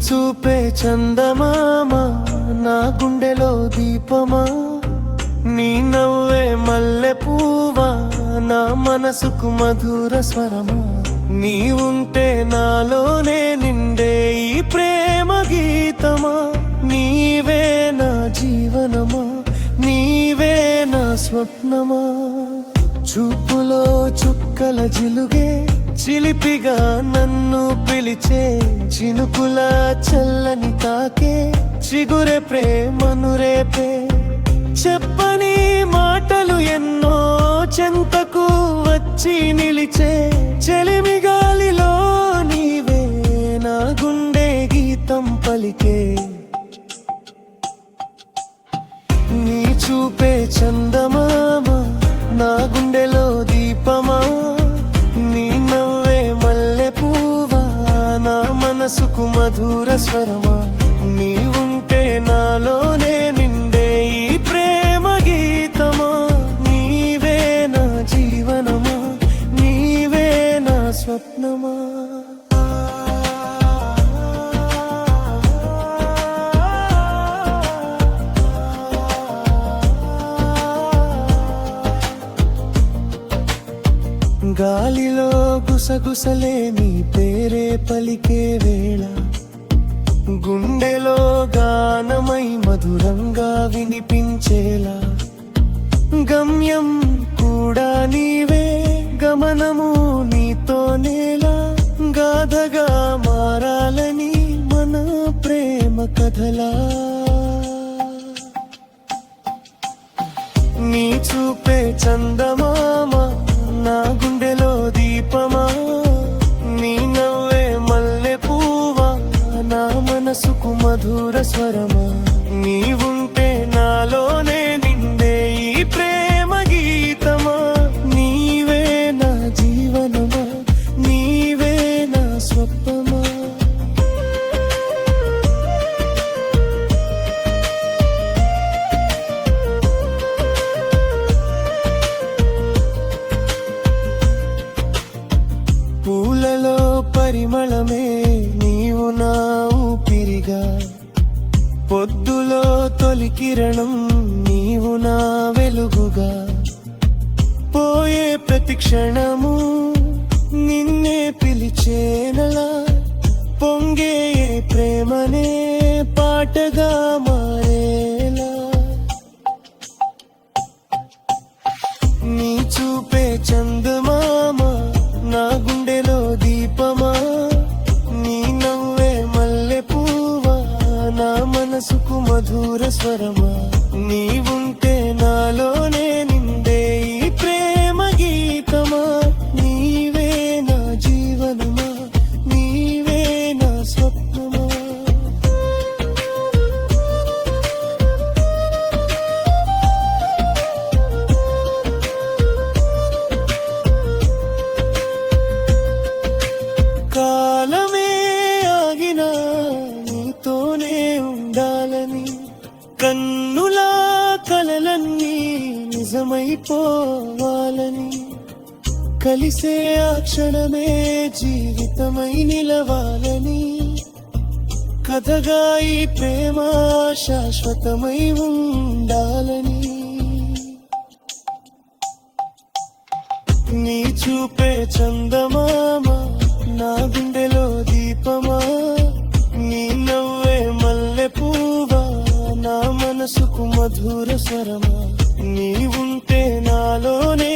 చూపే చందమామ నా గుండెలో దీపమా, నీ నవ్వే మల్లె పువ్వా నా మనసుకు మధుర స్వరమా. నీ ఉంటే నాలోనే నిండే ఈ ప్రేమ గీతమా, నీవే నా జీవనమా, నీవే నా స్వప్నమా. చూపులో చుక్కల జిలుగే చిలిపిగా నన్ను పిలిచే, చినుకుల చల్లని తాకే చిగురే ప్రేమను రేపే. చెప్పని మాటలు ఎన్నో చెంతకు వచ్చి నిలిచే, చెలిమి గాలిలో నీవే నా గుండె గీతం పలికే. నీ చూపే చందమామ నా గుండెలో దీపమా, నీ నవ్వే మల్లె పువ్వా నా మనసుకు మధుర స్వరమా. నీ ఉంటే నాలోనే నిండే ఈ ప్రేమ గీతమా, నీవే నా జీవనమా, నీవే నా స్వప్నమా. గాలిలో గుసగుసలే నీ పేరే పలికే వేళ, గుండెలో గానమై మధురంగా వినిపించేలా. గమ్యం కూడా నీవే, గమనము నీతోనేలా. గాథగా మారాలని మన ప్రేమ కథలా. నీ చూపే చందమామ నా గుండెలో దీపమా, నీ నవ్వే మల్లె పువ్వా నా మనసుకు మధుర స్వరమా. నీ ఉంటే నాలోనే నిండే ఈ ప్రేమ గీతమా, నీవే నా జీవనమా, నీవే నా స్వప్నమా. పూలలో పరిమళమే నీవు నా ఊపిరిగా, పొద్దులో తొలి కిరణం నీవు నా వెలుగుగా. పోయే ప్రతి క్షణము నిన్నే పిలిచేనలా, పొంగే ప్రేమనే పాటగా మారేలా. నీ చూపే చందమామ నా గుండెలో దీపమా, నీ నవ్వే మల్లె పువ్వా నా మనసుకు మధుర స్వరమా. నీ ఉంటే నాలోనే నిండే ఈ ప్రేమ గీతమా, నీవే నా జీవనమా, నీవే నా స్వప్నమా. కాలమే ఆగినా నీతోనే ఉండాలని, కన్నులా కలలన్నీ నిజమైపోవాలని. కలిసే ఆ క్షణమే జీవితమై నిలవాలని, కథగా ఈ ప్రేమ శాశ్వతమై ఉండాలని. నీ చూపే చందమామ నా గుండెలో దీపమా, నీ నవ్వే మల్లె పువ్వా నా మనసుకు మధుర స్వరమా. నీ ఉంటే నాలోనే